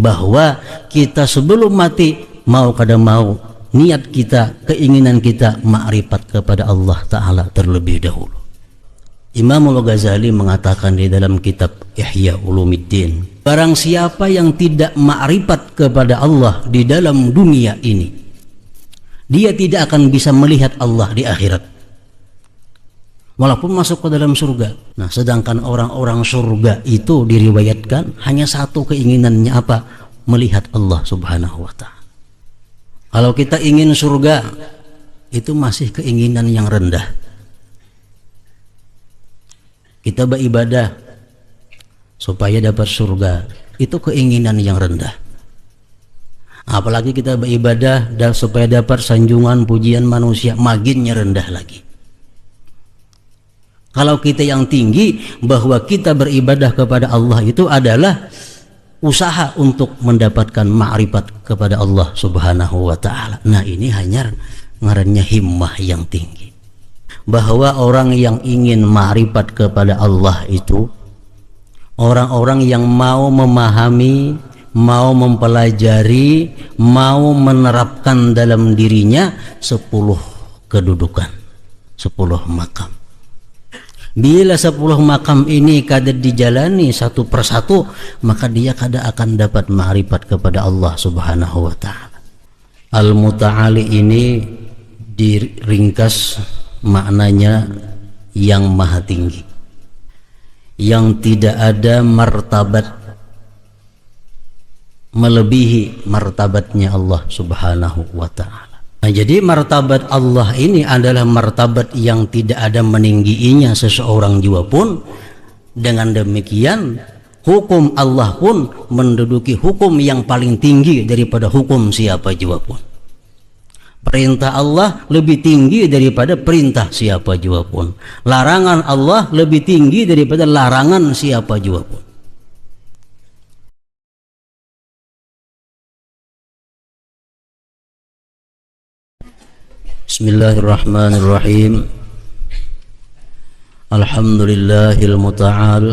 bahwa kita sebelum mati mau kada mau niat kita, keinginan kita ma'rifat kepada Allah Ta'ala terlebih dahulu. Imam Al-Ghazali mengatakan di dalam kitab Ihya Ulumuddin, barang siapa yang tidak ma'rifat kepada Allah di dalam dunia ini, dia tidak akan bisa melihat Allah di akhirat walaupun masuk ke dalam surga. Nah, sedangkan orang-orang surga itu diriwayatkan hanya satu keinginannya, apa? Melihat Allah Subhanahu wa ta'ala. Kalau kita ingin surga, itu masih keinginan yang rendah. Kita beribadah supaya dapat surga, itu keinginan yang rendah. Apalagi kita beribadah dan supaya dapat sanjungan pujian manusia, makinnya rendah lagi. Kalau kita yang tinggi bahwa kita beribadah kepada Allah itu adalah usaha untuk mendapatkan ma'rifat kepada Allah Subhanahu wa ta'ala. Nah, ini hanya ngarannya himmah yang tinggi. Bahwa orang yang ingin ma'rifat kepada Allah itu orang-orang yang mau memahami, mau mempelajari, mau menerapkan dalam dirinya 10 kedudukan, 10 makam. Bila 10 makam ini kada dijalani satu persatu, maka dia kada akan dapat ma'rifat kepada Allah Subhanahu wa ta'ala. Al-Muta'ali ini diringkas maknanya yang maha tinggi, yang tidak ada martabat melebihi martabatnya Allah Subhanahu wa ta'ala. Nah, jadi martabat Allah ini adalah martabat yang tidak ada meninggiinya seseorang jua pun. Dengan demikian hukum Allah pun menduduki hukum yang paling tinggi daripada hukum siapa jua pun. Perintah Allah lebih tinggi daripada perintah siapa jua pun. Larangan Allah lebih tinggi daripada larangan siapa jua pun. Bismillahirrahmanirrahim. Alhamdulillahil muta'al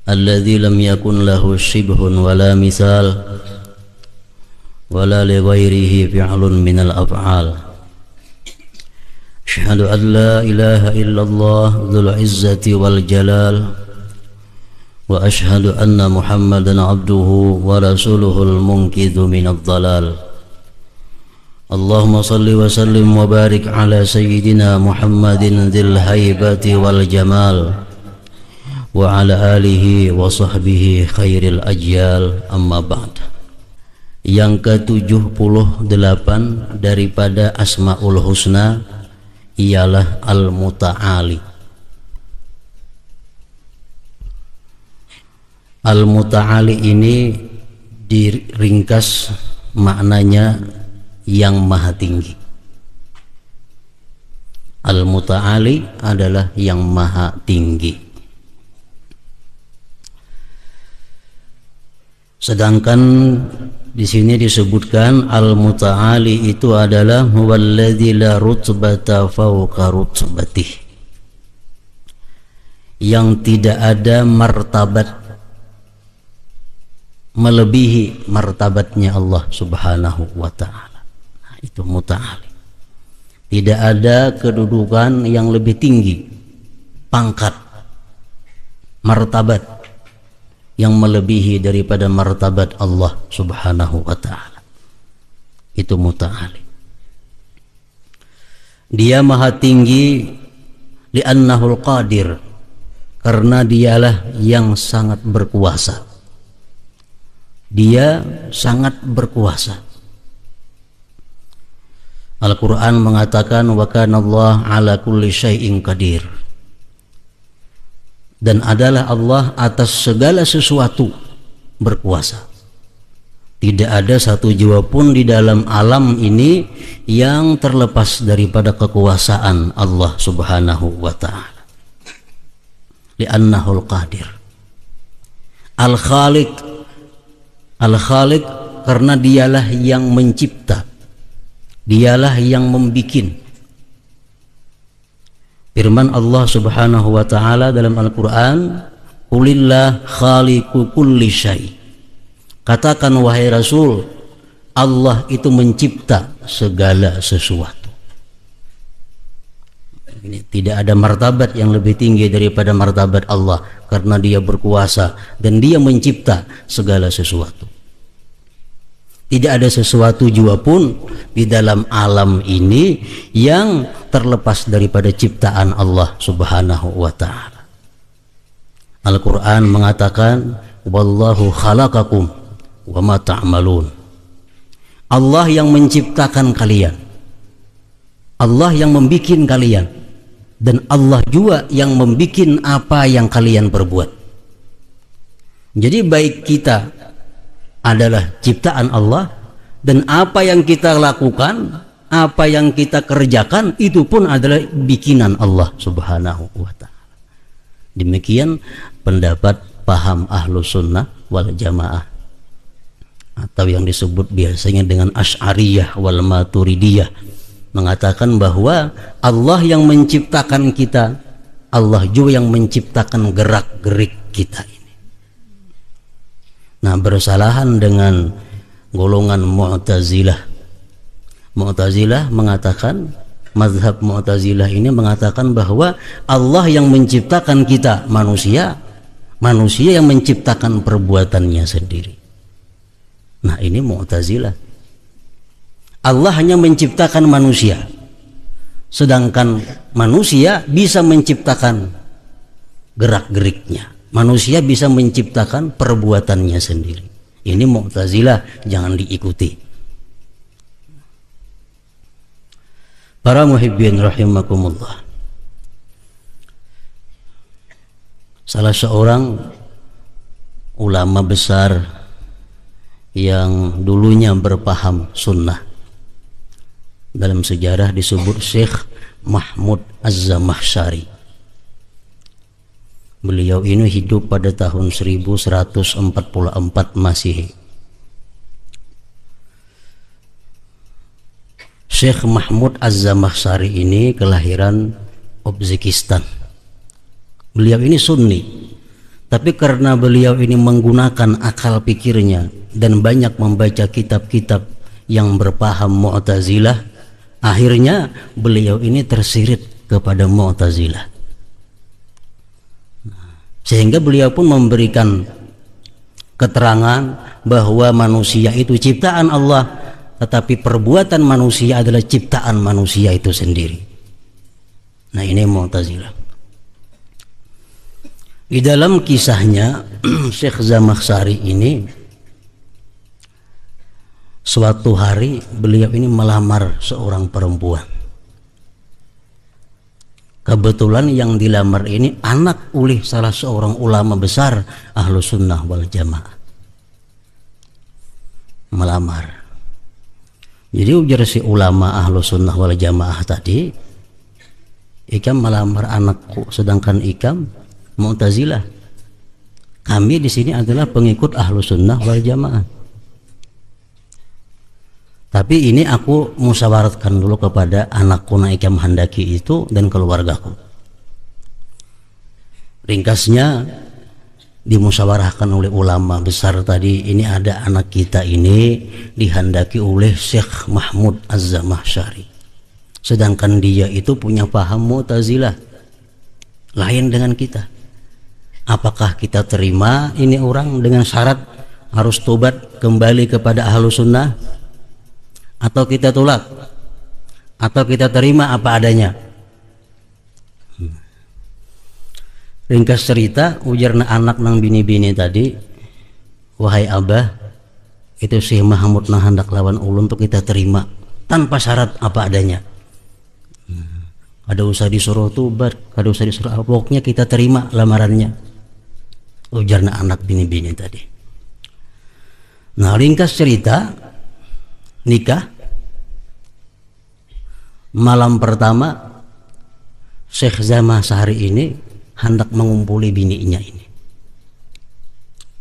alladzi lam yakun lahu shibhun wala misal wala li ghairihi fi'lun minal af'al. Asyhadu an la ilaha illallah dzul izzati wal jalal wa asyhadu anna Muhammadan abduhu wa rasuluhul munqidhu minadh dhalal. Allahumma salli wa sallim wa barik ala sayyidina Muhammadin dzil haibati wal jamal wa ala alihi wa sahbihi khairil ajyal, amma ba'd. Yang ke-78 daripada Asmaul Husna ialah Al-Muta'ali. Al-Muta'ali ini diringkas maknanya yang maha tinggi. Al-Muta'ali adalah yang maha tinggi. Sedangkan di sini disebutkan Al-Muta'ali itu adalah huwallazi la rutbata fawqa rutbatih, yang tidak ada martabat melebihi martabatnya Allah Subhanahu wa ta'ala. Nah, itu Muta'ali. Tidak ada kedudukan yang lebih tinggi, pangkat, martabat yang melebihi daripada martabat Allah Subhanahu wa ta'ala. Itu Muta'ali. Dia maha tinggi li'annahul qadir, karena dialah yang sangat berkuasa. Dia sangat berkuasa. Al-Quran mengatakan wa kana Allah ala kulli syai'in qadir, dan adalah Allah atas segala sesuatu berkuasa. Tidak ada satu jiwa pun di dalam alam ini yang terlepas daripada kekuasaan Allah Subhanahu wa ta'ala. Li'annahul qadir. Al-Khaliq, Al-Khaliq karena dialah yang mencipta, dialah yang membikin. Firman Allah Subhanahu wa ta'ala dalam Al-Quran, qulillah khaliqu kulli syai, Katakan wahai Rasul, Allah itu mencipta segala sesuatu. Ini tidak ada martabat yang lebih tinggi daripada martabat Allah, karena Dia berkuasa dan Dia mencipta segala sesuatu. Tidak ada sesuatu juga pun di dalam alam ini yang terlepas daripada ciptaan Allah Subhanahu wa ta'ala. Al-Quran mengatakan, wallahu khalaqakum wa ma ta'malun. Allah yang menciptakan kalian, Allah yang membikin kalian, dan Allah juga yang membikin apa yang kalian perbuat. Jadi baik kita adalah ciptaan Allah, dan apa yang kita lakukan, apa yang kita kerjakan, itu pun adalah bikinan Allah Subhanahu wa ta'ala. Demikian pendapat paham Ahlus Sunnah wal Jamaah, atau yang disebut biasanya dengan Asy'ariyah wal Maturidiyah, mengatakan bahwa Allah yang menciptakan kita, Allah juga yang menciptakan gerak-gerik kita ini. Nah, bersalahan dengan golongan Mu'tazilah. Mu'tazilah mengatakan, mazhab Mu'tazilah ini mengatakan bahwa Allah yang menciptakan kita manusia, manusia yang menciptakan perbuatannya sendiri. Nah, ini Mu'tazilah. Allah hanya menciptakan manusia, sedangkan manusia bisa menciptakan gerak-geriknya, manusia bisa menciptakan perbuatannya sendiri. Ini Mu'tazilah, jangan diikuti. Para muhibbin rahimakumullah, salah seorang ulama besar yang dulunya berpaham sunnah, dalam sejarah disebut Syekh Mahmud Az-Zamakhsyari. Beliau ini hidup pada tahun 1144 Masehi. Syekh Mahmud Az-Zamakhsyari ini kelahiran Uzbekistan. Beliau ini Sunni, tapi karena beliau ini menggunakan akal pikirnya dan banyak membaca kitab-kitab yang berpaham Mu'tazilah, akhirnya beliau ini tersirit kepada Mu'tazilah. Sehingga beliau pun memberikan keterangan bahwa manusia itu ciptaan Allah, tetapi perbuatan manusia adalah ciptaan manusia itu sendiri. Nah, ini Mu'tazilah. Di dalam kisahnya Syekh Zamakhsyari ini, suatu hari beliau ini melamar seorang perempuan. Kebetulan yang dilamar ini anak oleh salah seorang ulama besar Ahlus Sunnah wal Jamaah. Melamar. Jadi ujar si ulama Ahlus Sunnah wal Jamaah tadi, ikam melamar anakku, sedangkan ikam Mu'tazilah. Kami di sini adalah pengikut Ahlus Sunnah wal Jamaah. Tapi ini aku musyawaratkan dulu kepada anakku na ikam handaki itu dan keluargaku. Ringkasnya, dimusyawarahkan oleh ulama besar tadi, ini ada anak kita ini dihandaki oleh Syekh Mahmud Az-Zamakhsyari, sedangkan dia itu punya paham Mu'tazilah lain dengan kita. Apakah kita terima ini orang dengan syarat harus tobat kembali kepada Ahlus Sunnah, atau kita tolak, atau kita terima apa adanya? Ringkas cerita, ujarna anak nang bini-bini tadi, wahai abah, itu si Mahmud nang hendak lawan ulun untuk kita terima tanpa syarat apa adanya. Ada usah disuruh tobat, ada usah disuruh apa, pokoknya kita terima lamarannya, ujarna anak bini-bini tadi. Nah, ringkas cerita, nikah. Malam pertama Syekh Zamakhsyari ini hendak mengumpuli bininya ini,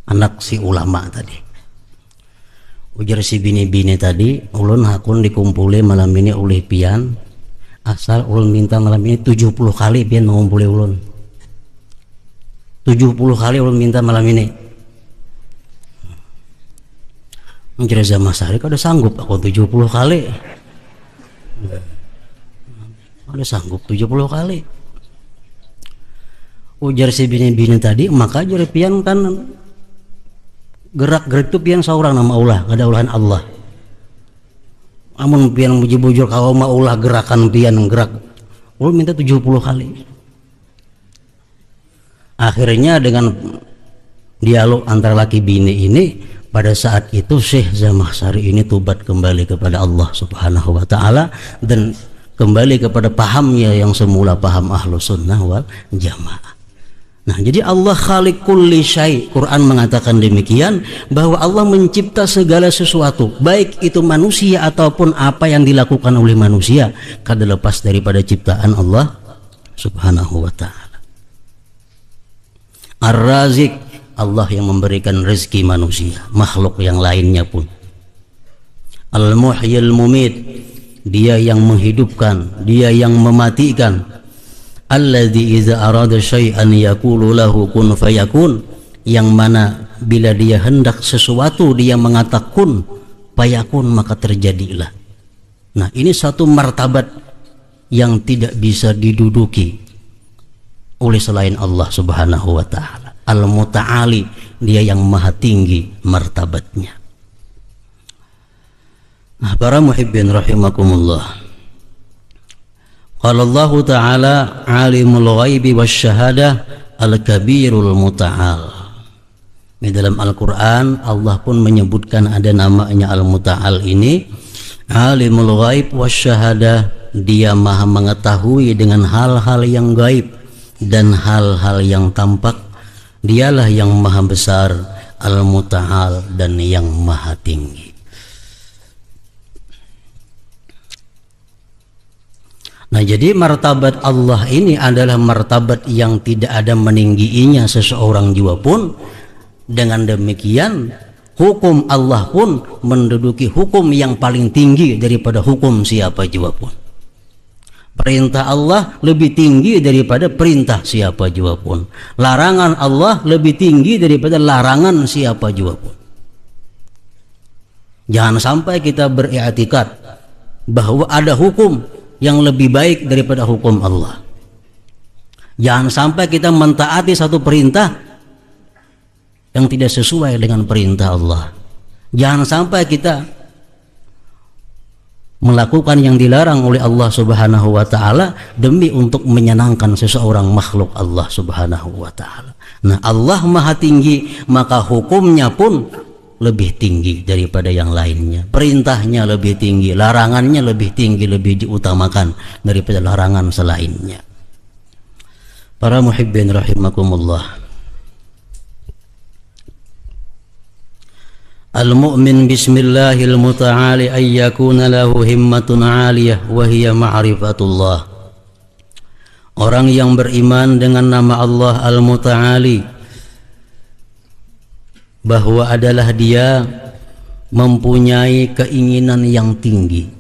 anak si ulama tadi. Ujar si bini-bini tadi, ulun hakun dikumpuli malam ini oleh pian, asal ulun minta malam ini 70 kali pian mengumpuli ulun. 70 kali ulun minta malam ini. Mencari Zaman Sari udah sanggup aku 70 kali. Udah sanggup 70 kali. Ujar si bini-bini tadi, maka ajar pian kan gerak-gerik itu pian seorang nama Allah, gak ada olahan Allah. Amun pian bujur kau mau ulah gerakan pian gerak. Ulun minta 70 kali. Akhirnya dengan dialog antara laki bini ini, pada saat itu Syekh Zamakhsyari ini tobat kembali kepada Allah Subhanahu wa taala dan kembali kepada pahamnya yang semula paham Ahlus Sunnah wal Jamaah. Nah, jadi Allah khaliq kulli syai'. Quran mengatakan demikian, bahwa Allah mencipta segala sesuatu, baik itu manusia ataupun apa yang dilakukan oleh manusia, kada lepas daripada ciptaan Allah Subhanahu wa taala. Ar-Razik, Allah yang memberikan rezeki manusia, makhluk yang lainnya pun. Al-Muhyil Mumit, Dia yang menghidupkan, Dia yang mematikan. Alladzi idza arada syai'an yaqulu lahu kun fayakun, yang mana bila Dia hendak sesuatu Dia mengatakan kun fayakun, maka terjadilah. Nah, ini satu martabat yang tidak bisa diduduki oleh selain Allah Subhanahu wa taala. Al-Muta'ali, Dia yang maha tinggi martabatnya. Nah, para muhibbin rahimakumullah, qala Allah Ta'ala alimul ghaibi wasyahadah al-kabirul muta'al. Di dalam Al-Quran Allah pun menyebutkan ada namanya Al-Muta'al ini, alimul ghaib wasyahadah, Dia maha mengetahui dengan hal-hal yang gaib dan hal-hal yang tampak. Dialah yang maha besar, Al-Muta'al, dan yang maha tinggi. Nah, jadi martabat Allah ini adalah martabat yang tidak ada meninggiinya seseorang jua pun. Dengan demikian hukum Allah pun menduduki hukum yang paling tinggi daripada hukum siapa jua pun. Perintah Allah lebih tinggi daripada perintah siapa jua pun. Larangan Allah lebih tinggi daripada larangan siapa jua pun. Jangan sampai kita beriktikad bahwa ada hukum yang lebih baik daripada hukum Allah. Jangan sampai kita mentaati satu perintah yang tidak sesuai dengan perintah Allah. Jangan sampai kita melakukan yang dilarang oleh Allah Subhanahu wa taala demi untuk menyenangkan seseorang makhluk Allah Subhanahu wa taala. Nah, Allah maha tinggi, maka hukumnya pun lebih tinggi daripada yang lainnya. Perintahnya lebih tinggi, larangannya lebih tinggi, lebih diutamakan daripada larangan selainnya. Para muhibbin rahimakumullah, al-mu'min bismillahil muta'ali ay yakuna lahu himmatun 'aliyah wa hiya ma'rifatullah. Orang yang beriman dengan nama Allah Al-Muta'ali, bahwa adalah dia mempunyai keinginan yang tinggi,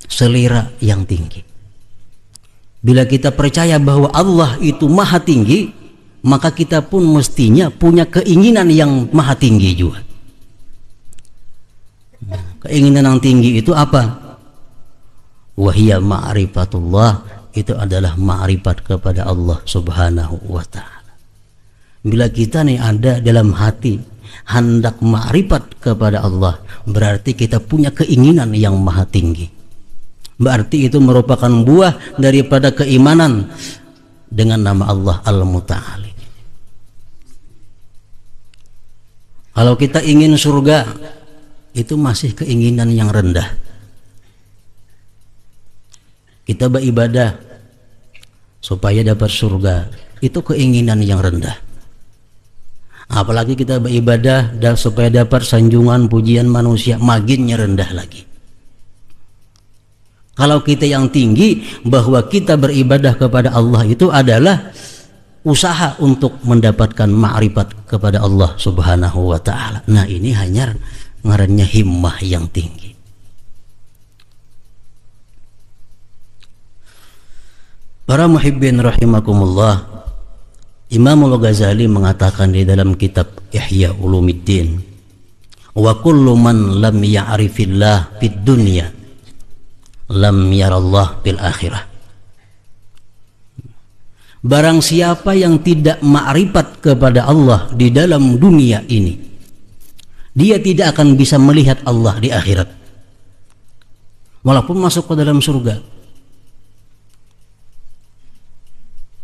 selera yang tinggi. Bila kita percaya bahwa Allah itu maha tinggi, maka kita pun mestinya punya keinginan yang maha tinggi juga. Keinginan yang tinggi itu apa? Wahiyya ma'rifatullah, itu adalah ma'rifat kepada Allah Subhanahu wa ta'ala. Bila kita nih ada dalam hati hendak ma'rifat kepada Allah, berarti kita punya keinginan yang maha tinggi. Berarti itu merupakan buah daripada keimanan dengan nama Allah Al-Muta'ali. Kalau kita ingin surga, itu masih keinginan yang rendah. Kita beribadah supaya dapat surga, itu keinginan yang rendah. Apalagi kita beribadah dan supaya dapat sanjungan pujian manusia, makinnya rendah lagi. Kalau kita yang tinggi bahwa kita beribadah kepada Allah itu adalah usaha untuk mendapatkan ma'rifat kepada Allah Subhanahu wa ta'ala. Nah, ini hanya ngarannya himmah yang tinggi. Para muhibbin rahimakumullah, Imam Al-Ghazali mengatakan di dalam kitab Ihya Ulumuddin, Wa kullu man lam ya'rifillah fid dunya lam yarallah fil akhirah. Barang siapa yang tidak ma'rifat kepada Allah di dalam dunia ini, dia tidak akan bisa melihat Allah di akhirat, walaupun masuk ke dalam surga.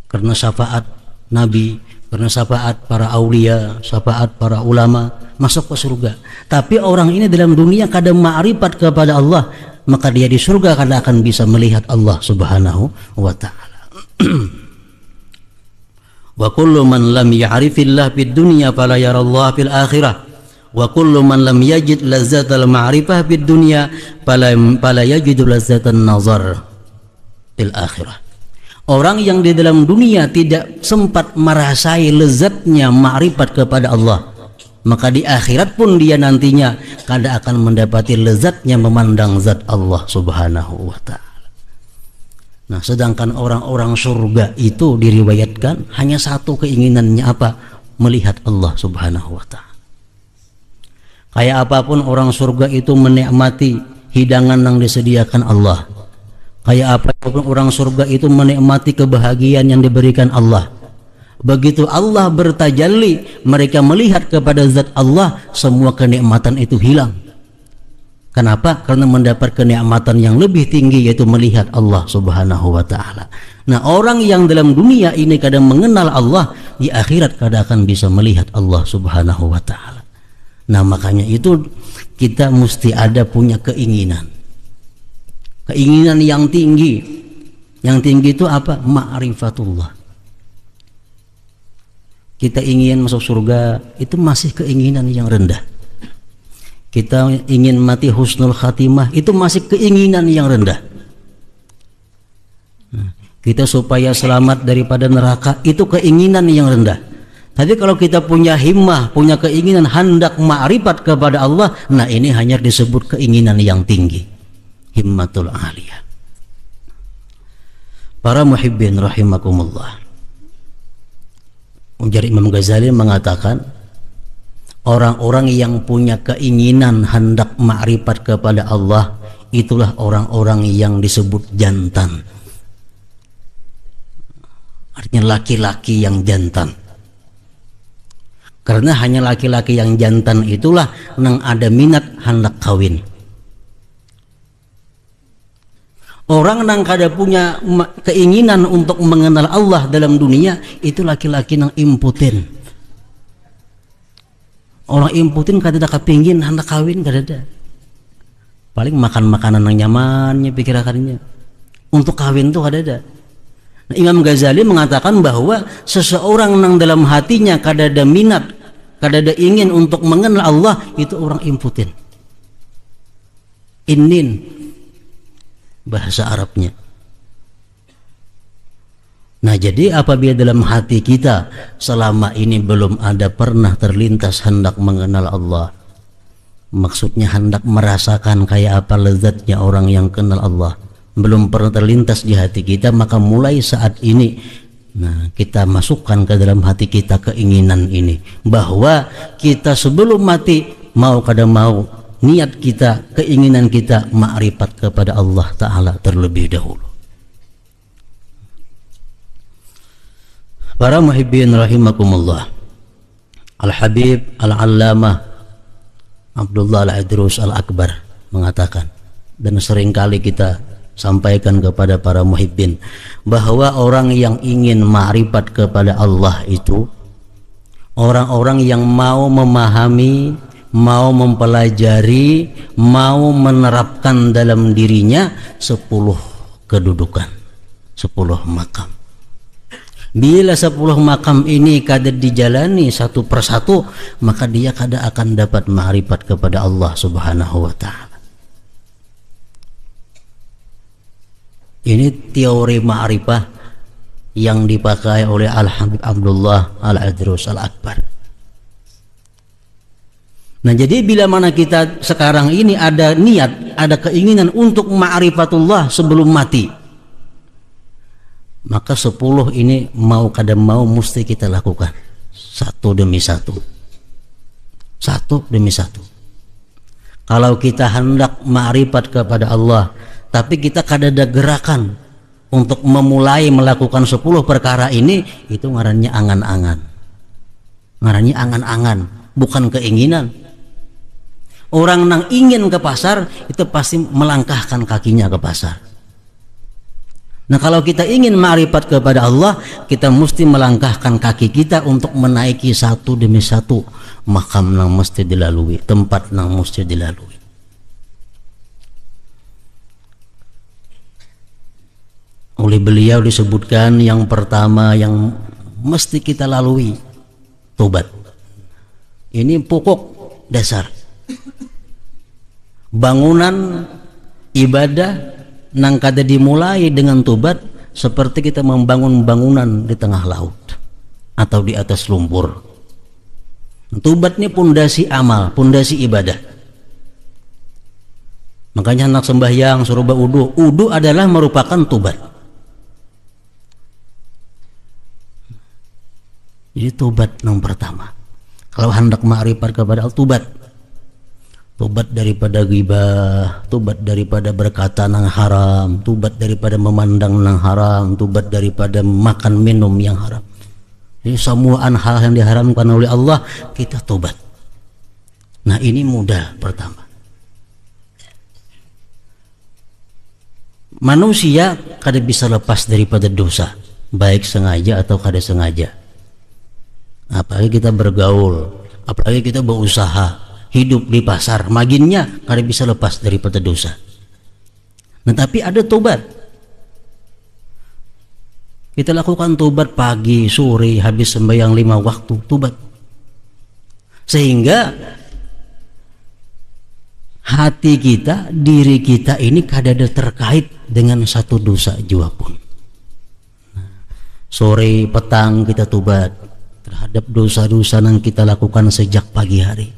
Karena syafaat Nabi, karena syafaat para aulia, syafaat para ulama, masuk ke surga. Tapi orang ini dalam dunia kadang ma'rifat kepada Allah, maka dia di surga kadang akan bisa melihat Allah subhanahu wa ta'ala. Wa kullu man lam ya'rifillah fid dunya fala yarallah fil akhirah. Wa kullu man lam yajid lazzatal ma'rifah fid dunya fala yajidu lazzatan nazar fil akhirah. Orang yang di dalam dunia tidak sempat merasai lezatnya ma'rifat kepada Allah, maka di akhirat pun dia nantinya kada akan mendapati lezatnya memandang zat Allah subhanahu wa ta'ala. Nah, sedangkan orang-orang surga itu diriwayatkan hanya satu keinginannya, apa? Melihat Allah subhanahu wa ta'ala. Kayak apapun orang surga itu menikmati hidangan yang disediakan Allah, kayak apapun orang surga itu menikmati kebahagiaan yang diberikan Allah. Begitu Allah bertajalli, mereka melihat kepada zat Allah, semua kenikmatan itu hilang. Kenapa? Karena mendapat kenikmatan yang lebih tinggi, yaitu melihat Allah subhanahu wa ta'ala. Nah, orang yang dalam dunia ini kadang mengenal Allah, di akhirat kadang akan bisa melihat Allah subhanahu wa ta'ala. Nah, makanya itu kita mesti ada punya keinginan yang tinggi. Yang tinggi itu apa? Ma'rifatullah. Kita ingin masuk surga, itu masih keinginan yang rendah. Kita ingin mati husnul khatimah, itu masih keinginan yang rendah. Kita supaya selamat daripada neraka, itu keinginan yang rendah. Tapi kalau kita punya himmah, punya keinginan hendak ma'rifat kepada Allah, nah ini hanya disebut keinginan yang tinggi, himmatul aliyah. Para muhibbin rahimakumullah, Ujar Imam Ghazali mengatakan, orang-orang yang punya keinginan hendak ma'rifat kepada Allah, itulah orang-orang yang disebut jantan. Artinya laki-laki yang jantan. Karena hanya laki-laki yang jantan itulah yang ada minat hendak kawin. Orang yang kada punya keinginan untuk mengenal Allah dalam dunia, itu laki-laki yang impoten. Orang impoten kada ada kepingin hendak kawin, kada ada. Paling makan makanan yang nyamannya pikirakannya. Untuk kawin tuh kada ada. Nah, Imam Ghazali mengatakan bahwa seseorang yang dalam hatinya kada ada minat, kada ada ingin untuk mengenal Allah, itu orang impoten. Inin bahasa Arabnya. Nah, jadi apabila dalam hati kita selama ini belum ada pernah terlintas hendak mengenal Allah, maksudnya hendak merasakan kayak apa lezatnya orang yang kenal Allah, belum pernah terlintas di hati kita, maka mulai saat ini, nah, kita masukkan ke dalam hati kita keinginan ini, bahwa kita sebelum mati, mau kada mau, niat kita, keinginan kita ma'rifat kepada Allah Ta'ala terlebih dahulu. Para muhibbin rahimakumullah, Al-Habib Al-Allamah Abdullah Al-Idrus Al-Akbar mengatakan, dan seringkali kita sampaikan kepada para muhibbin, bahwa orang yang ingin ma'rifat kepada Allah itu orang-orang yang mau memahami, mau mempelajari, mau menerapkan dalam dirinya 10 kedudukan, 10 makam. Bila 10 makam ini kada dijalani satu persatu, maka dia kada akan dapat ma'rifat kepada Allah subhanahu wa ta'ala. Ini teori ma'rifah yang dipakai oleh Al-Habib Abdullah Al-Idrus Al-Akbar. Nah, jadi bila mana kita sekarang ini ada niat, ada keinginan untuk ma'rifatullah sebelum mati, maka 10 ini mau kada mau mesti kita lakukan, satu demi satu, satu demi satu. Kalau kita hendak ma'rifat kepada Allah, tapi kita kadada gerakan untuk memulai melakukan 10 perkara ini, itu ngarannya angan-angan. Ngarannya angan-angan, bukan keinginan. Orang yang ingin ke pasar itu pasti melangkahkan kakinya ke pasar. Nah, kalau kita ingin ma'rifat kepada Allah, kita mesti melangkahkan kaki kita untuk menaiki satu demi satu makam yang mesti dilalui, tempat yang mesti dilalui. Oleh beliau disebutkan yang pertama yang mesti kita lalui, tobat. Ini pokok dasar. Bangunan ibadah nang kada dimulai dengan tobat seperti kita membangun bangunan di tengah laut atau di atas lumpur. Tobat ini pondasi amal, pondasi ibadah. Makanya anak sembahyang suruh wudu. Wudu adalah merupakan tobat. Jadi tobat yang pertama. Kalau hendak ma'rifat kepada Allah, tobat. Tobat daripada ghibah, tobat daripada berkata nang haram, tobat daripada memandang nang haram, tobat daripada makan minum yang haram. Jadi semua hal yang diharamkan oleh Allah kita tobat. Nah, ini mudah pertama. Manusia kada bisa lepas daripada dosa, baik sengaja atau kada sengaja. Apalagi kita bergaul, apalagi kita berusaha, hidup di pasar, maginnya kada bisa lepas daripada dosa. Nah, tapi ada tobat. Kita lakukan tobat pagi, sore, habis sembahyang 5 waktu, tobat. Sehingga hati kita, diri kita ini kada ada terkait dengan satu dosa jua pun. Sore, petang kita tobat terhadap dosa-dosa yang kita lakukan sejak pagi hari.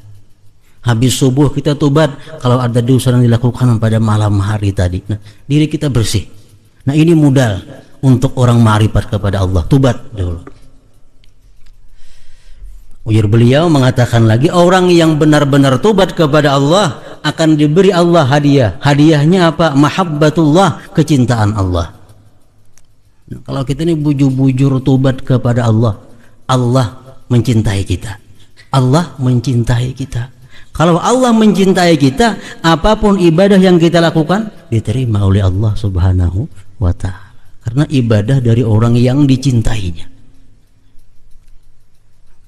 Habis subuh kita tobat kalau ada dosa yang dilakukan pada malam hari tadi. Nah, diri kita bersih. Nah, ini modal untuk orang ma'rifat kepada Allah. Tobat dulu. Ujar beliau mengatakan lagi, orang yang benar-benar tobat kepada Allah akan diberi Allah hadiah. Hadiahnya apa? Mahabbatullah, kecintaan Allah. Nah, kalau kita ini bujur-bujur tobat kepada Allah, Allah mencintai kita. Allah mencintai kita. Kalau Allah mencintai kita, apapun ibadah yang kita lakukan diterima oleh Allah Subhanahu wa ta'ala. Karena ibadah dari orang yang dicintainya.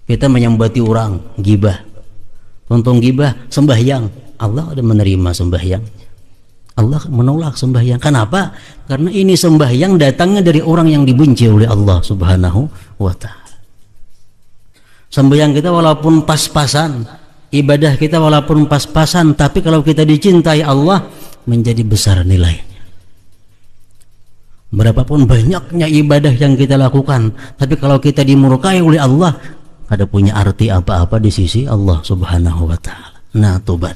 Kita menyambati orang, gibah. Contoh gibah, sembahyang. Allah ada menerima sembahyang. Allah menolak sembahyang. Kenapa? Karena ini sembahyang datangnya dari orang yang dibenci oleh Allah Subhanahu wa ta'ala. Sembahyang kita walaupun pas-pasan, ibadah kita walaupun pas-pasan, tapi kalau kita dicintai Allah menjadi besar nilainya. Berapapun banyaknya ibadah yang kita lakukan, tapi kalau kita dimurkai oleh Allah, ada punya arti apa-apa di sisi Allah Subhanahu wa ta'ala. Nah, tobat.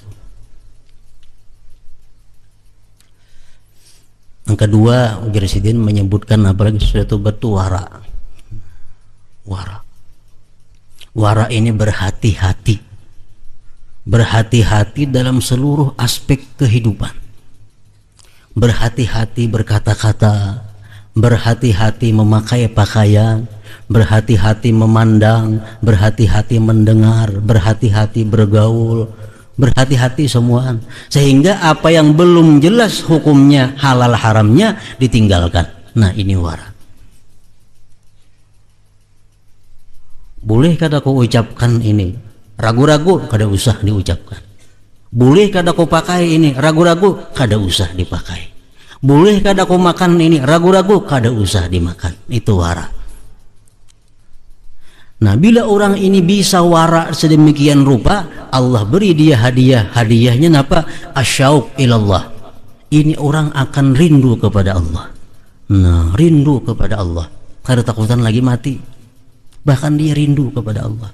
Yang kedua, ujar Sidin menyebutkan apalagi sesuai tobat itu wara. Wara. Wara ini berhati-hati. Berhati-hati dalam seluruh aspek kehidupan. Berhati-hati berkata-kata, berhati-hati memakai pakaian, berhati-hati memandang, berhati-hati mendengar, berhati-hati bergaul, berhati-hati semua. Sehingga apa yang belum jelas hukumnya, halal haramnya ditinggalkan. Nah, ini wara. Boleh kada kau ucapkan ini? Ragu-ragu kada usah diucapkan. Boleh kada kau pakai ini? Ragu-ragu kada usah dipakai. Boleh kada kau makan ini? Ragu-ragu kada usah dimakan. Itu wara. Nah, bila orang ini bisa wara sedemikian rupa, Allah beri dia hadiah. Hadiahnya apa? Asyauq ilallah. Ini orang akan rindu kepada Allah. Nah, rindu kepada Allah. Kada takutan lagi mati. Bahkan dia rindu kepada Allah.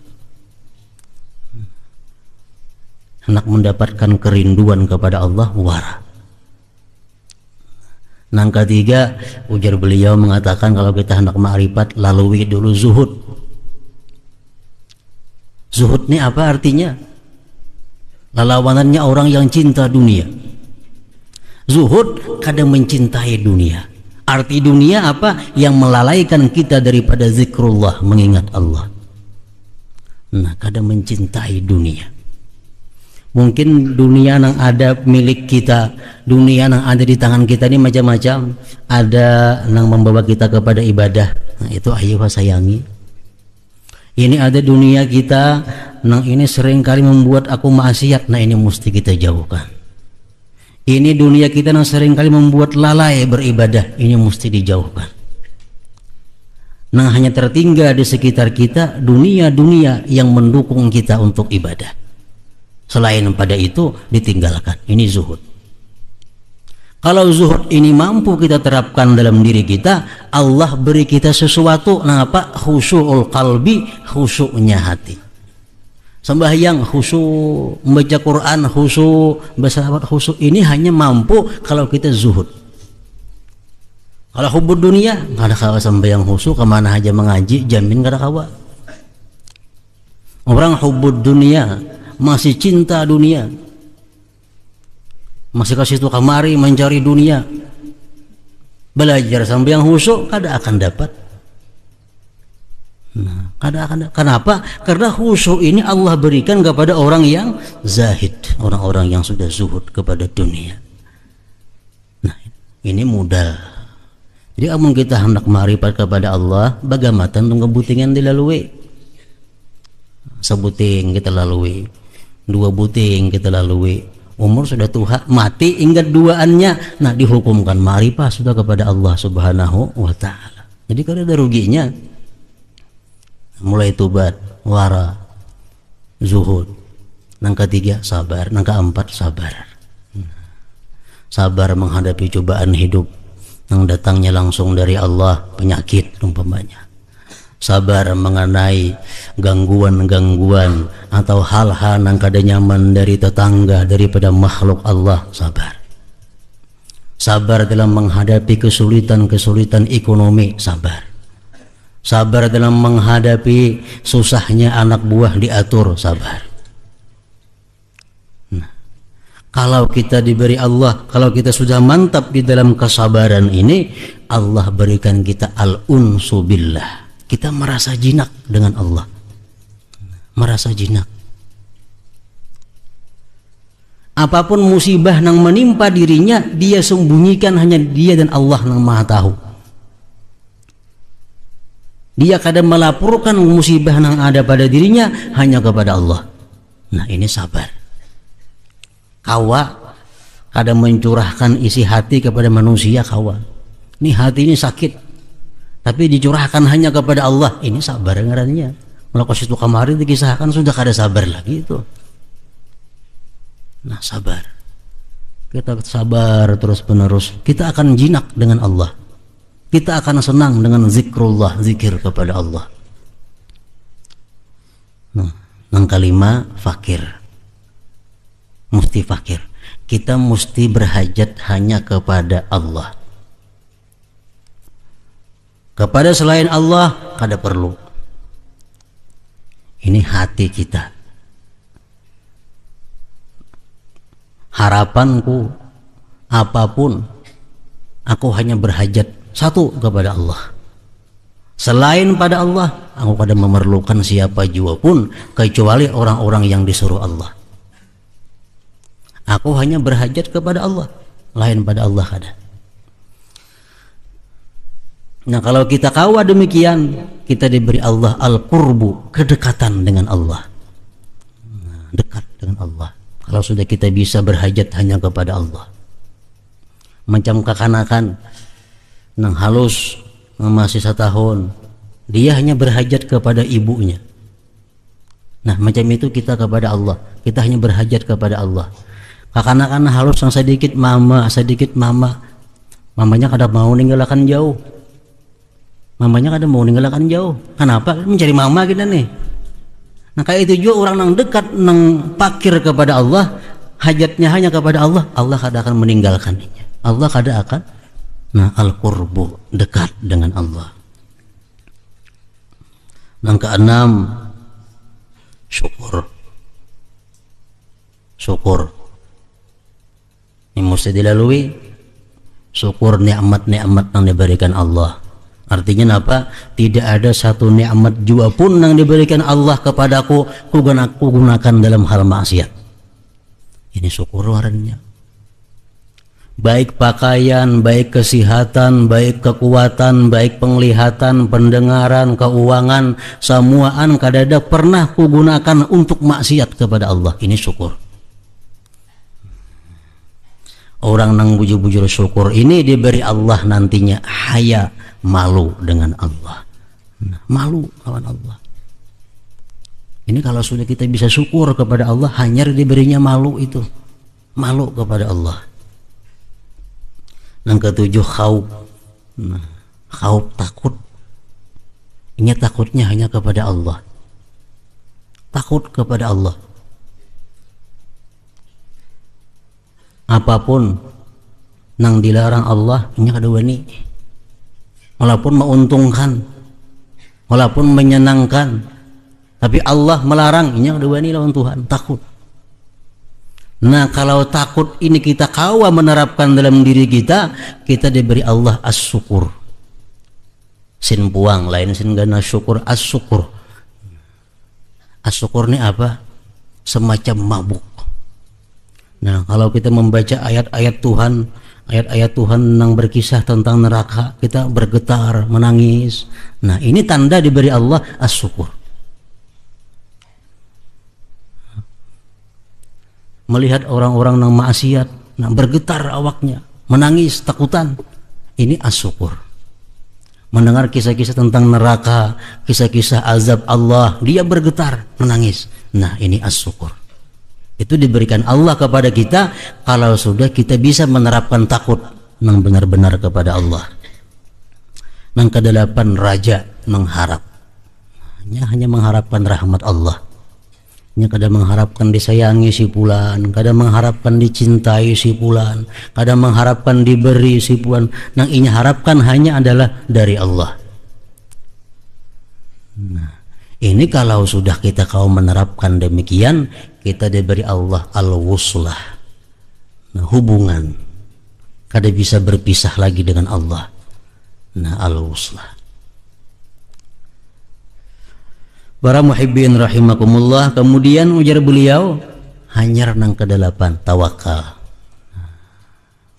Hendak mendapatkan kerinduan kepada Allah, wara. Yang ketiga, ujar beliau mengatakan kalau kita hendak ma'rifat, lalui dulu zuhud. Zuhud ini apa artinya? Lawanannya orang yang cinta dunia. Zuhud kadang mencintai dunia. Arti dunia apa? Yang melalaikan kita daripada zikrullah, mengingat Allah. Nah, kadang mencintai dunia. Mungkin dunia yang ada milik kita, dunia yang ada di tangan kita ini macam-macam. Ada yang membawa kita kepada ibadah. Nah, itu ayo sayangi. Ini ada dunia kita, yang ini seringkali membuat aku maksiat. Nah, ini mesti kita jauhkan. Ini dunia kita yang seringkali membuat lalai beribadah. Ini mesti dijauhkan. Nah, hanya tertinggal di sekitar kita dunia-dunia yang mendukung kita untuk ibadah. Selain pada itu ditinggalkan. Ini zuhud. Kalau zuhud ini mampu kita terapkan dalam diri kita, Allah beri kita sesuatu. Nah, apa? Khusyu'ul qalbi, khusyuknya hati. Sembahyang khusyuk, membaca Quran khusyuk, bersahabat khusyuk. Ini hanya mampu kalau kita zuhud. Kalau hubud dunia, nggak ada kawa sembahyang khusyuk, kemana aja mengaji, jamin nggak ada kawa. Orang hubud dunia, masih cinta dunia, masih kasih tuh kamari mencari dunia, belajar sampai yang khusyuk kada akan dapat. Nah, kada akan. Kenapa? Karena khusyuk ini Allah berikan kepada orang yang zahid, orang-orang yang sudah zuhud kepada dunia. Nah, ini modal. Jadi amun kita hendak marifat kepada Allah, bagaimana tentang kebutingan dilalui. Sebuting kita lalui, 2 buting kita lalui, umur sudah tua, mati ingat duaannya. Nah, dihukumkan marifah sudah kepada Allah Subhanahu wa ta'ala. Jadi kalau ada ruginya, mulai tobat, wara, zuhud. Yang ketiga sabar, yang keempat sabar. Sabar menghadapi cobaan hidup yang datangnya langsung dari Allah, penyakit umpamanya. Sabar mengenai gangguan-gangguan atau hal-hal yang kada nyaman dari tetangga, daripada makhluk Allah. Sabar. Sabar dalam menghadapi kesulitan-kesulitan ekonomi. Sabar. Sabar dalam menghadapi susahnya anak buah diatur. Sabar. Nah, kalau kita diberi Allah, kalau kita sudah mantap di dalam kesabaran ini, Allah berikan kita al-unsu billah. Kita merasa jinak dengan Allah, merasa jinak. Apapun musibah yang menimpa dirinya, dia sembunyikan, hanya dia dan Allah yang maha tahu. Dia kadang melaporkan musibah yang ada pada dirinya hanya kepada Allah. Nah, ini sabar. Kawa kadang mencurahkan isi hati kepada manusia. Kawa, ini hati ini sakit, tapi dicurahkan hanya kepada Allah. Ini sabar ngarannya. Melakukan situ kemarin dikisahkan sudah kada sabar lagi itu. Nah, sabar. Kita sabar terus menerus, kita akan jinak dengan Allah. Kita akan senang dengan zikrullah, zikir kepada Allah. Nah, yang kelima, fakir. Mesti fakir. Kita mesti berhajat hanya kepada Allah. Kepada selain Allah kada perlu. Ini hati kita. Harapanku apapun, aku hanya berhajat satu kepada Allah. Selain pada Allah, aku kada memerlukan siapa jua pun kecuali orang-orang yang disuruh Allah. Aku hanya berhajat kepada Allah, lain pada Allah kada. Nah, kalau kita kawa demikian, kita diberi Allah al-qurbu, kedekatan dengan Allah. Nah, dekat dengan Allah. Kalau sudah kita bisa berhajat hanya kepada Allah. Macam kekanakan nang halus masih 1 tahun, dia hanya berhajat kepada ibunya. Nah, macam itu kita kepada Allah. Kita hanya berhajat kepada Allah. Kekanakan halus yang sedikit mama, mamanya kada mau ninggalkan jauh. Mamanya kadang mau ninggalkan jauh. Kenapa? Mencari mama kita nih. Nah, kayak itu juga orang yang dekat, yang pakir kepada Allah, hajatnya hanya kepada Allah, Allah kada akan meninggalkannya. Allah kada akan. Nah, al-qurbu, dekat dengan Allah. Yang keenam, syukur. syukur. Ini mesti dilalui, syukur nikmat-nikmat yang diberikan Allah. Artinya apa? Tidak ada satu nikmat jua pun yang diberikan Allah kepadaku ku gunakan dalam hal maksiat. Ini syukur warnanya. Baik pakaian, baik kesehatan, baik kekuatan, baik penglihatan, pendengaran, keuangan, semuaan kadada pernah kugunakan untuk maksiat kepada Allah. Ini syukur. Orang nang bujur-bujur syukur ini diberi Allah nantinya haya, malu dengan Allah. Nah, malu lawan Allah. Ini kalau sudah kita bisa syukur kepada Allah, hanya diberinya malu itu. Malu kepada Allah. Yang ketujuh khauf. Nah, khauf takut. Ini takutnya hanya kepada Allah. Takut kepada Allah. Apapun nang dilarang Allah, ini kedua ini. Walaupun menguntungkan, walaupun menyenangkan, tapi Allah melarang, ini kedua ini lawan Tuhan, takut. Nah, kalau takut ini kita kawa menerapkan dalam diri kita, kita diberi Allah as-syukur. Sin puang, lain sin gana syukur, as-syukur. As-syukur ini apa? Semacam mabuk. Nah, kalau kita membaca ayat-ayat Tuhan yang berkisah tentang neraka, kita bergetar, menangis. Nah, ini tanda diberi Allah as-syukur. Melihat orang-orang yang maksiat, nah bergetar awaknya, menangis, takutan. Ini as-syukur. Mendengar kisah-kisah tentang neraka, kisah-kisah azab Allah, dia bergetar, menangis. Nah, ini as-syukur. Itu diberikan Allah kepada kita kalau sudah kita bisa menerapkan takut yang benar-benar kepada Allah. Yang kedelapan, raja, mengharap. Hanya mengharapkan rahmat Allah. Kadang mengharapkan disayangi si fulan, kadang mengharapkan dicintai si fulan, kadang mengharapkan diberi si fulan. Yang ini harapkan hanya adalah dari Allah. Nah, ini kalau sudah kita kau menerapkan demikian, kita diberi Allah al-wuslah. Nah, hubungan. Kada bisa berpisah lagi dengan Allah. Nah, al-wuslah. Para muhibbin rahimakumullah, kemudian ujar beliau, hanyar nang kedelapan, tawakal.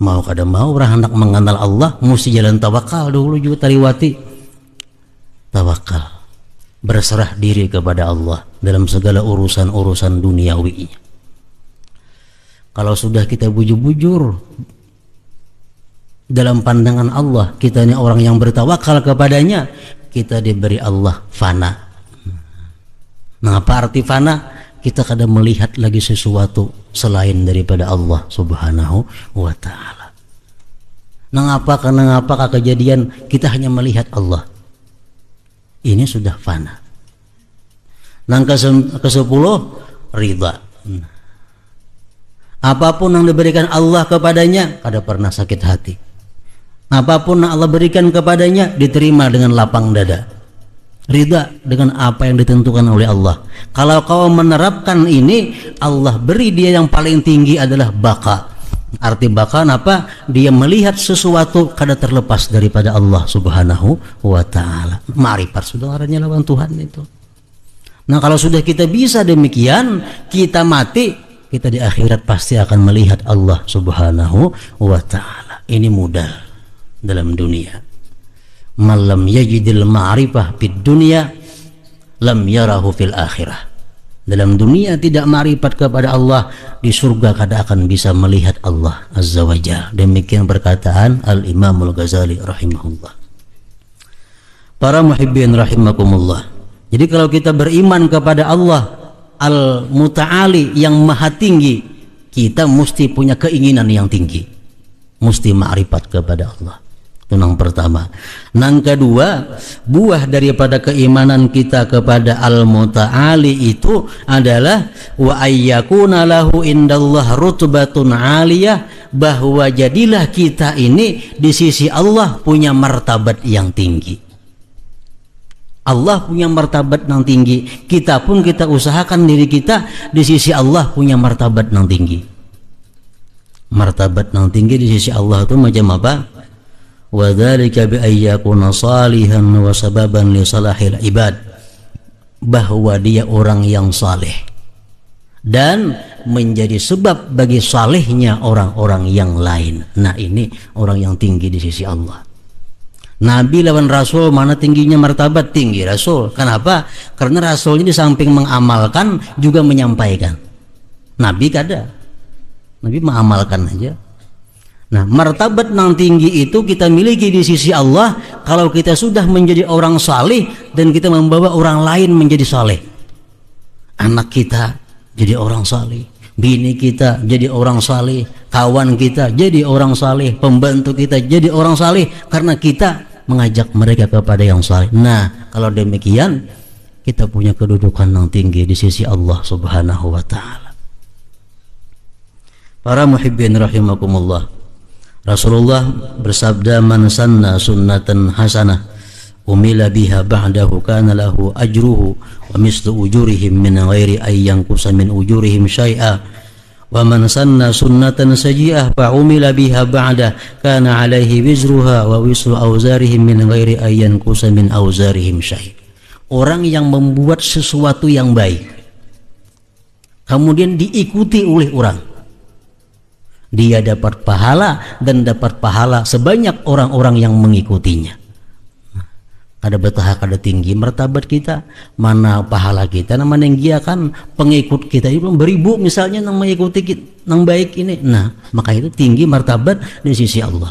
Mau kada mau orang hendak mengenal Allah, mesti jalan tawakal dulu juga tariwati. Tawakal, berserah diri kepada Allah dalam segala urusan-urusan duniawi. Kalau sudah kita bujur-bujur dalam pandangan Allah, kita ini orang yang bertawakal kepadanya, kita diberi Allah fana. Nah, apa arti fana? Kita kadang melihat lagi sesuatu selain daripada Allah subhanahu wa ta'ala. Karena kejadian kita hanya melihat Allah. Ini sudah fana. Ke-10, ridha. Apapun yang diberikan Allah kepadanya, kada pernah sakit hati. Apapun yang Allah berikan kepadanya, diterima dengan lapang dada. Ridha dengan apa yang ditentukan oleh Allah. Kalau kau menerapkan ini, Allah beri dia yang paling tinggi adalah baka. Arti baka apa? Dia melihat sesuatu kada terlepas daripada Allah subhanahu wa ta'ala. Ma'rifat saudaranya lawan Tuhan itu. Nah, kalau sudah kita bisa demikian, kita mati, kita di akhirat pasti akan melihat Allah subhanahu wa ta'ala. Ini modal dalam dunia. Malam yajidil ma'rifah fid dunya lam yarahu fil akhirah. Dalam dunia tidak ma'rifat kepada Allah, di surga kada akan bisa melihat Allah azza wa jalla. Demikian perkataan Al-Imam Al-Ghazali rahimahullah. Para muhibbin rahimakumullah. Jadi kalau kita beriman kepada Allah Al-Muta'ali yang maha tinggi, kita mesti punya keinginan yang tinggi, mesti ma'rifat kepada Allah. Itu yang pertama. Yang kedua, buah daripada keimanan kita kepada Al-Muta'ali itu adalah wa ayyakuna lahu indallah rutbatun aliyah, bahwa jadilah kita ini di sisi Allah punya martabat yang tinggi. Allah punya martabat yang tinggi, kita pun kita usahakan diri kita di sisi Allah punya martabat yang tinggi. Martabat yang tinggi di sisi Allah itu macam apa? Wa dzalika bi ayyakuna salihan wa sababan li salahil ibad, bahwa dia orang yang saleh dan menjadi sebab bagi salehnya orang-orang yang lain. Nah, ini orang yang tinggi di sisi Allah. Nabi lawan Rasul, mana tingginya martabat? Tinggi Rasul. Kenapa? Karena Rasulnya di samping mengamalkan juga menyampaikan. Nabi kada, Nabi mengamalkan aja. Nah, martabat yang tinggi itu kita miliki di sisi Allah kalau kita sudah menjadi orang saleh dan kita membawa orang lain menjadi saleh. Anak kita jadi orang saleh, bini kita jadi orang saleh, kawan kita jadi orang saleh, pembantu kita jadi orang saleh karena kita mengajak mereka kepada yang saleh. Nah, kalau demikian kita punya kedudukan yang tinggi di sisi Allah Subhanahu wa taala. Para muhibbin rahimakumullah, Rasulullah bersabda, "Man sanna sunnatan hasanah umila biha ba'dahu kana lahu ajruhu wa mislu ujurihim min ghairi ay yanqusa min ujurihim syai'a wa man sanna sunnatan sayyi'ah fa umila biha ba'da kana alaihi wizruha wa wisru auzarihim min ghairi ay yanqusa min auzarihim syai'." Orang yang membuat sesuatu yang baik kemudian diikuti oleh orang, dia dapat pahala dan dapat pahala sebanyak orang-orang yang mengikutinya. Ada betah kada tinggi martabat kita, mana pahala kita, nama nenggiakan pengikut kita itu beribu misalnya yang mengikuti kita, yang baik ini. Nah, maka itu tinggi martabat di sisi Allah.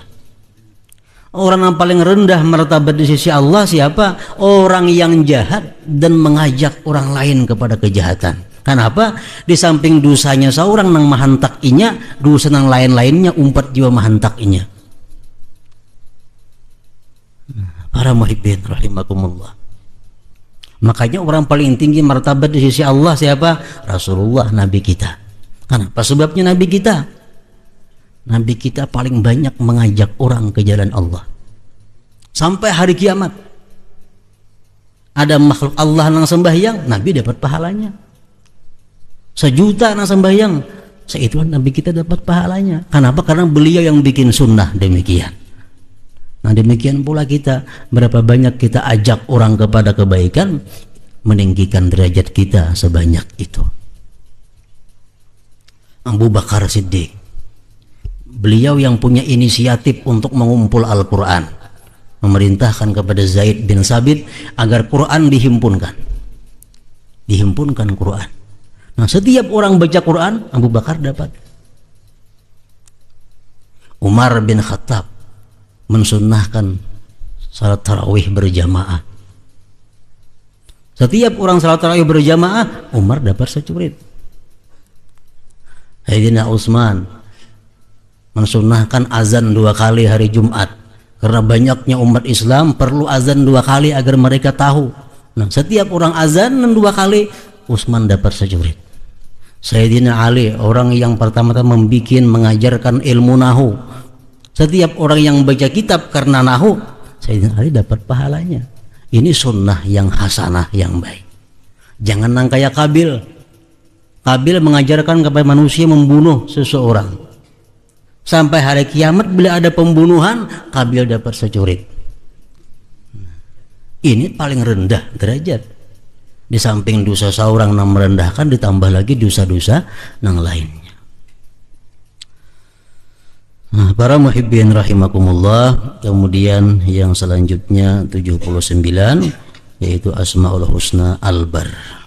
Orang yang paling rendah martabat di sisi Allah siapa? Orang yang jahat dan mengajak orang lain kepada kejahatan. Kenapa? Di samping dosanya seorang nang mahantak inya, dosa nang lain-lainnya umpat jiwa mahantak inya. Para muhibbin rahimakumullah, makanya orang paling tinggi martabat di sisi Allah siapa? Rasulullah, Nabi kita. Kenapa? Sebabnya Nabi kita paling banyak mengajak orang ke jalan Allah. Sampai hari kiamat ada makhluk Allah yang sembahyang, Nabi dapat pahalanya. 1 juta yang sembahyang, seitulah Nabi kita dapat pahalanya. Kenapa? Karena beliau yang bikin sunnah demikian. Nah, demikian pula kita, berapa banyak kita ajak orang kepada kebaikan, meninggikan derajat kita sebanyak itu. Abu Bakar Siddiq, beliau yang punya inisiatif untuk mengumpul Al-Quran, memerintahkan kepada Zaid bin Sabit agar Quran dihimpunkan Quran. Nah, setiap orang baca Quran, Abu Bakar dapat. Umar bin Khattab mensunnahkan salat tarawih berjamaah. Setiap orang salat tarawih berjamaah, Umar dapat securit. Sayyidina Utsman mensunnahkan azan 2 kali hari Jumat karena banyaknya umat Islam perlu azan 2 kali agar mereka tahu. Nah, setiap orang azan 2 kali, Utsman dapat securit. Sayyidina Ali, orang yang pertama-tama mengajarkan ilmu nahu. Setiap orang yang baca kitab karena nahu, Sayyidina Ali dapat pahalanya. Ini sunnah yang hasanah, yang baik. Jangan nang kayak Kabil. Kabil mengajarkan kepada manusia membunuh seseorang. Sampai hari kiamat bila ada pembunuhan, Kabil dapat securit. Ini paling rendah derajat. Di samping dosa seorang yang merendahkan, ditambah lagi dosa-dosa yang lainnya. Nah, para muhibbin rahimakumullah, kemudian yang selanjutnya 79 yaitu Asmaul Husna Al-Bar.